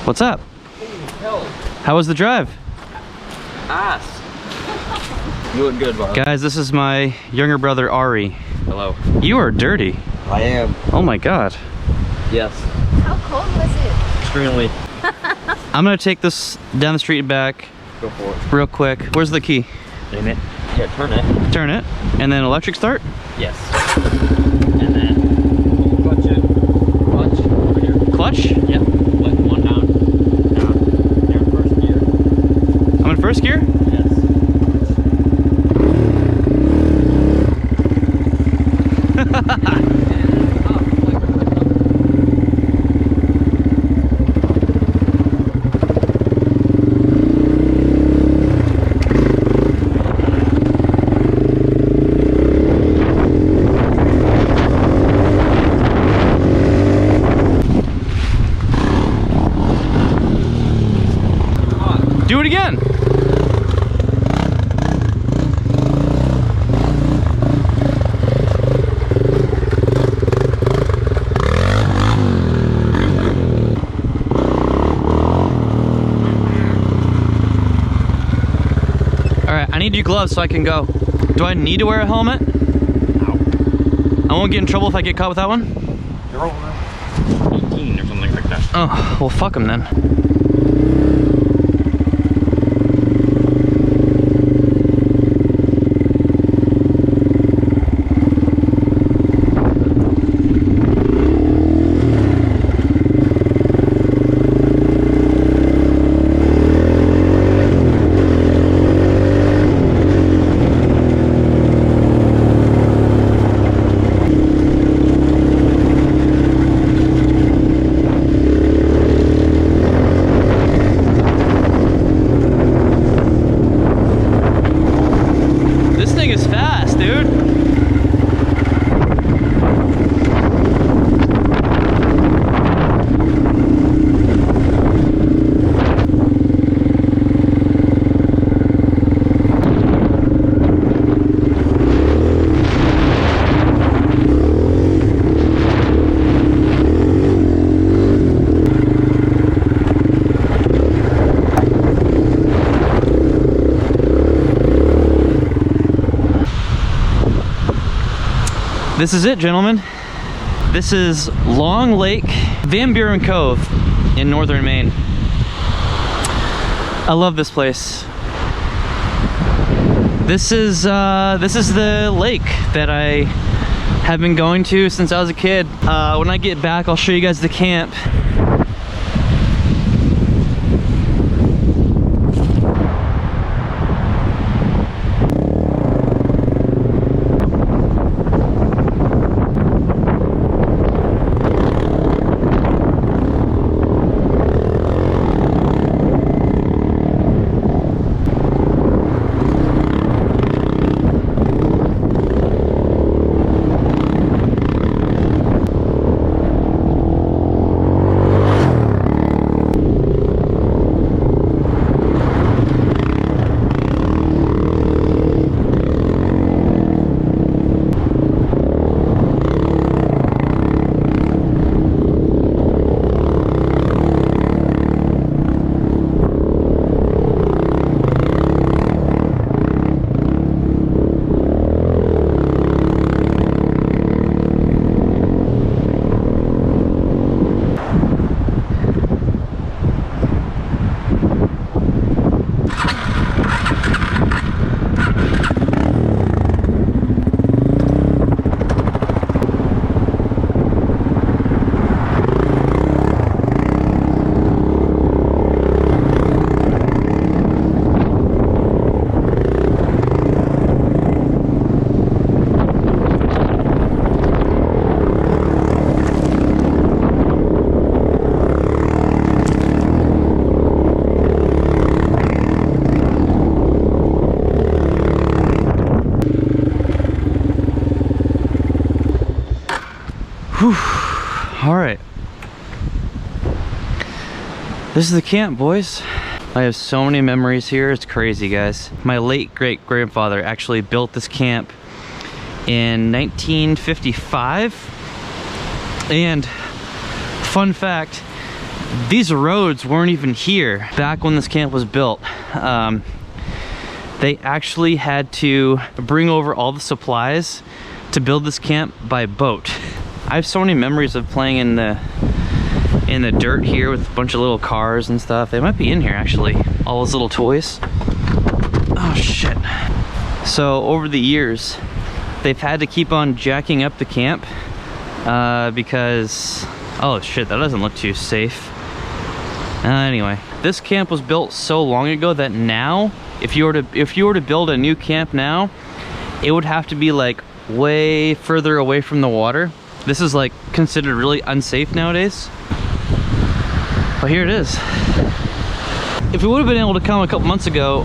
What's up? Hell. How was the drive? Ass. You look good, Bob. Guys, this is my younger brother, Ari. Hello. You are dirty. I am. Oh my God. Yes. How cold was it? Extremely. I'm gonna take this down the street and back Go for it. real quick. Where's the key? In it. Yeah, turn it. Turn it, and then electric start? Yes. And then clutch it. Clutch over here. Clutch? Yep. Like one down. Down. You're in first gear. I'm in first gear? Yes. Do it again. All right, I need your gloves so I can go. Do I need to wear a helmet? No. I won't get in trouble if I get caught with that one? You're over 18 or something like that. Oh, well, fuck them then. This thing is fast, dude. This is it, gentlemen. This is Long Lake, Van Buren Cove in northern Maine. I love this place. This is the lake that I have been going to since I was a kid. When I get back, I'll show you guys the camp. Whew. All right. This is the camp, boys. I have so many memories here. It's crazy, guys. My late great-grandfather actually built this camp in 1955. And fun fact, these roads weren't even here back when this camp was built. They actually had to bring over all the supplies to build this camp by boat. I have so many memories of playing in the dirt here with a bunch of little cars and stuff. They might be in here actually, all those little toys. Oh shit. So over the years, they've had to keep on jacking up the camp because, oh shit, that doesn't look too safe. Anyway, this camp was built so long ago that now, if you were to build a new camp now, it would have to be like way further away from the water. This is like considered really unsafe nowadays. But here it is. If we would have been able to come a couple months ago,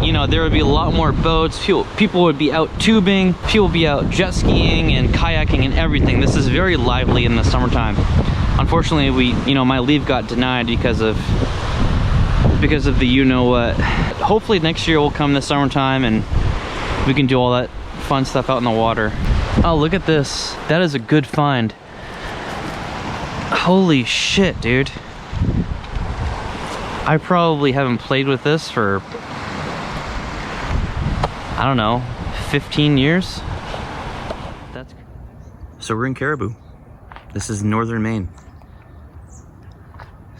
you know, there would be a lot more boats. People would be out tubing, people would be out jet skiing and kayaking and everything. This is very lively in the summertime. Unfortunately, my leave got denied because of the you-know-what. Hopefully next year will come this summertime and we can do all that fun stuff out in the water. Oh, look at this. That is a good find. Holy shit, dude. I probably haven't played with this for, I don't know, 15 years? So we're in Caribou. This is northern Maine.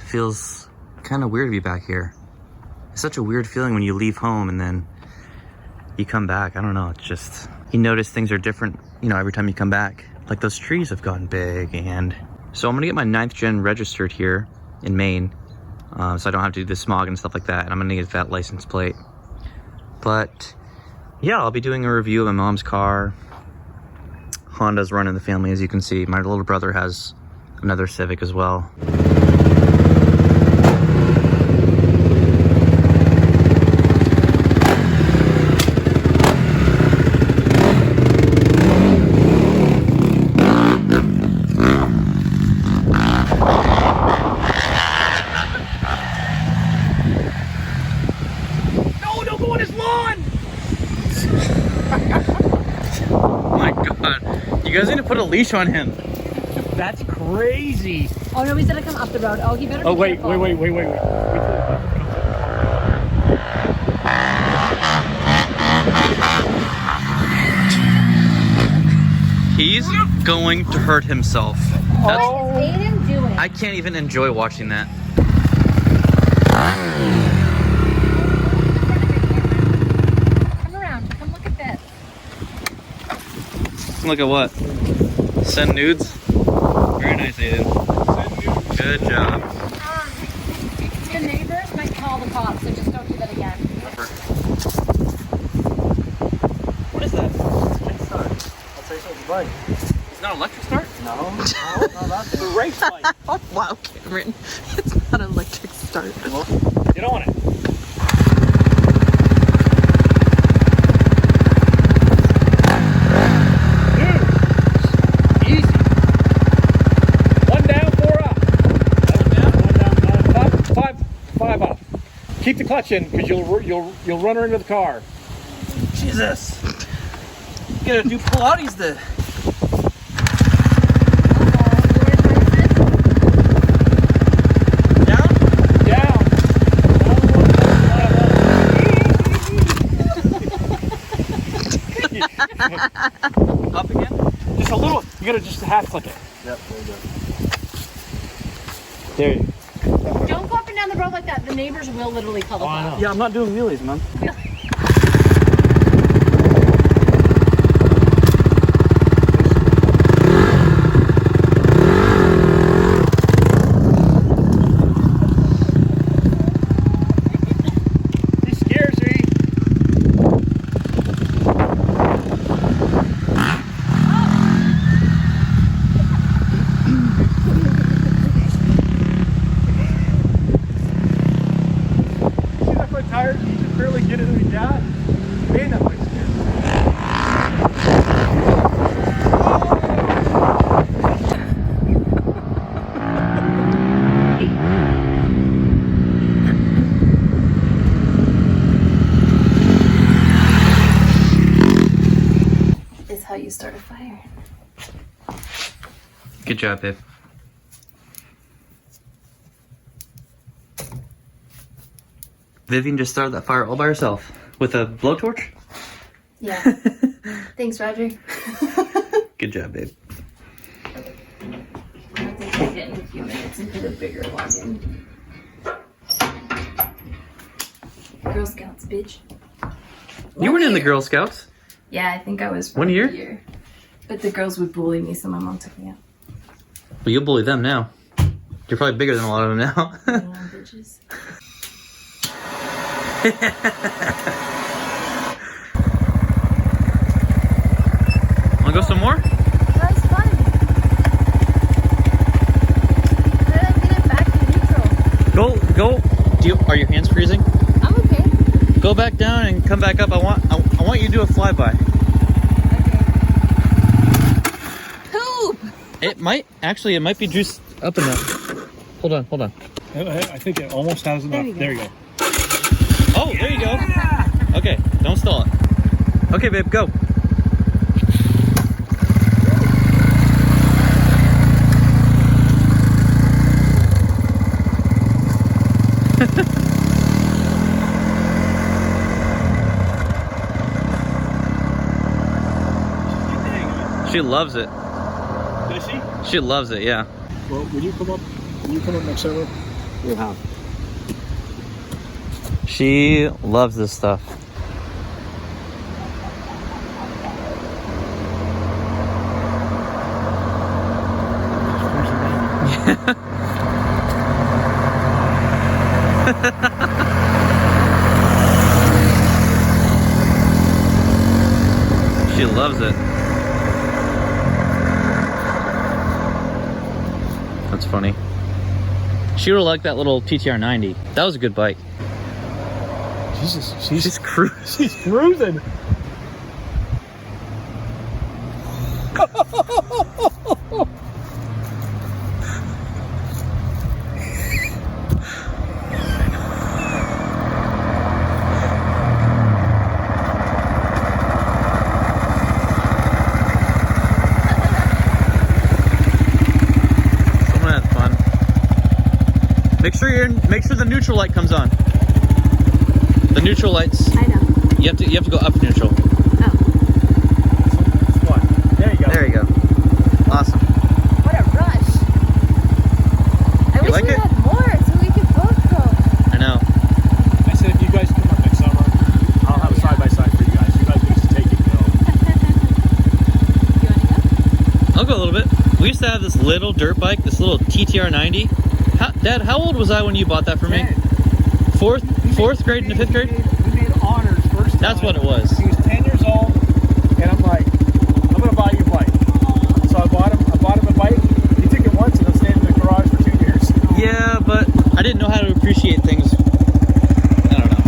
Feels kind of weird to be back here. It's such a weird feeling when you leave home and then you come back. I don't know, it's just, you notice things are different, you know, every time you come back. Like those trees have gotten big. And so I'm gonna get my 9th gen registered here in Maine, so I don't have to do the smog and stuff like that. And I'm gonna get that license plate. But yeah, I'll be doing a review of my mom's car. Honda's running the family, as you can see. My little brother has another Civic as well. You guys need to put a leash on him. That's crazy. Oh no, he's gonna come up the road. Oh, he better. Oh, be wait. careful. Wait. He's going to hurt himself. What is Aiden doing? I can't even enjoy watching that. Come around. Come look at this. Look at what? Send nudes? Very nice, Aiden. Good job. The neighbors might call the cops, so just don't do that again. What is that? Let's start. I'll say something bike. It's not an electric start? No, that's the race bike. Oh, wow, Cameron. It's not an electric start. Well, get on it. Keep the clutch in, because you'll run her into the car. Jesus. You gotta do Pilates then. Down? Up again? Just a little. You gotta just half click it. Yep, There you go. Don't go up and down the road like that. The neighbors will literally call the cops. Yeah, I'm not doing wheelies, man. He scares me. Tired, you can barely get it in the gas. Man, that bike's scared. Is how you start a fire. Good job, babe. Vivian just started that fire all by herself with a blowtorch. Yeah. Thanks, Roger. Good job, babe. I think I'll get in a few minutes and put a bigger one in. Girl Scouts, bitch. You weren't in the Girl Scouts. Yeah, I think I was. 1 year? But the girls would bully me, so my mom took me out. Well, you'll bully them now. You're probably bigger than a lot of them now. Yeah, bitches. Wanna go some more? That was fun. How did I get it back to neutral? Go. Are your hands freezing? I'm okay. Go back down and come back up. I want you to do a flyby. Poop! It might be juiced up enough. Hold on. I think it almost has enough. There you go. Oh, there you go. Okay, don't stall it. Okay, babe, go. She loves it. Does she? She loves it, yeah. Well, when you come up next summer, we'll have. She loves this stuff. She loves it. That's funny. She would like that little TTR 90. That was a good bike. Jesus, She's cruising. she's cruising. Make sure the neutral light comes on. The neutral lights. I know. You have to go up neutral. Oh. There you go. There you go. Awesome. What a rush. I wish like we it? had more so we could both go. I know. I said if you guys come up next summer, I'll have a side by side for you guys. You guys can just take it and go. You want to go? I'll go a little bit. We used to have this little dirt bike, this little TTR 90. Dad, how old was I when you bought that for me? Fourth grade into fifth grade? We made honors first time. That's what it was. He was 10 years old, and I'm like, I'm going to buy you a bike. So I bought him a bike. He took it once, and it stayed in the garage for 2 years. Yeah, but I didn't know how to appreciate things. I don't know.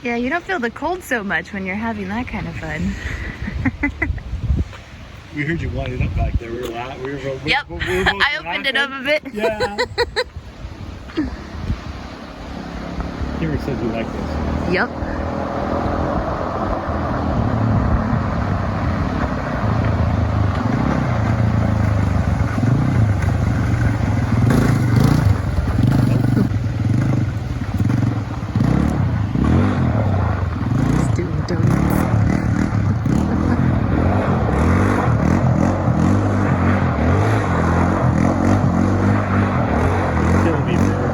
Yeah, you don't feel the cold so much when you're having that kind of fun. We heard you winding up back there. We were loud. Yep. I opened it up a bit. Yeah. You ever said you like this? Yep. Killing me, bro.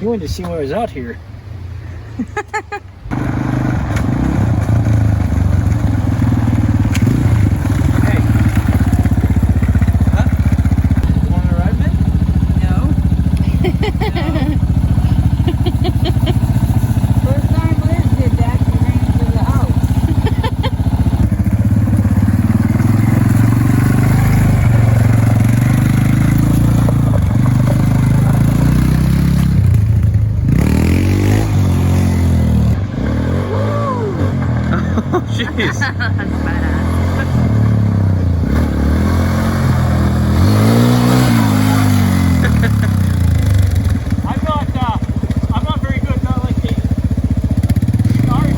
You wanted to see when I was out here. Hey. Huh? You want to ride, man? First time Liz did that, she ran into the house. Jeez. That's badass. I'm not very good, not like me. Sorry.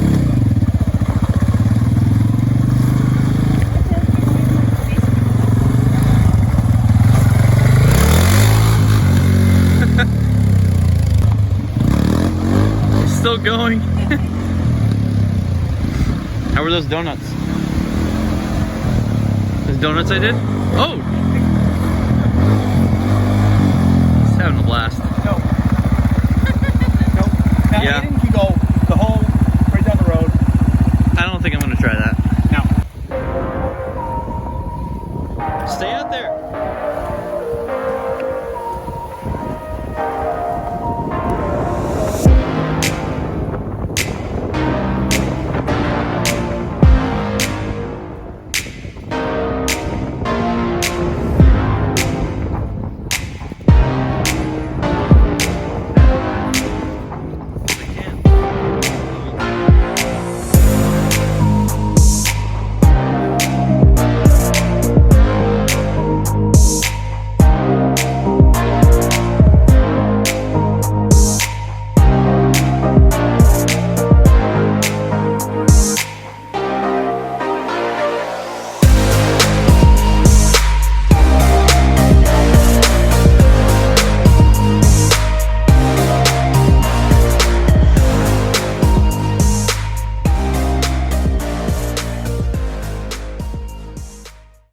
Still going. How were those donuts? Those donuts I did? Oh! Just having a blast. No. No. Now Yeah. Aiden can go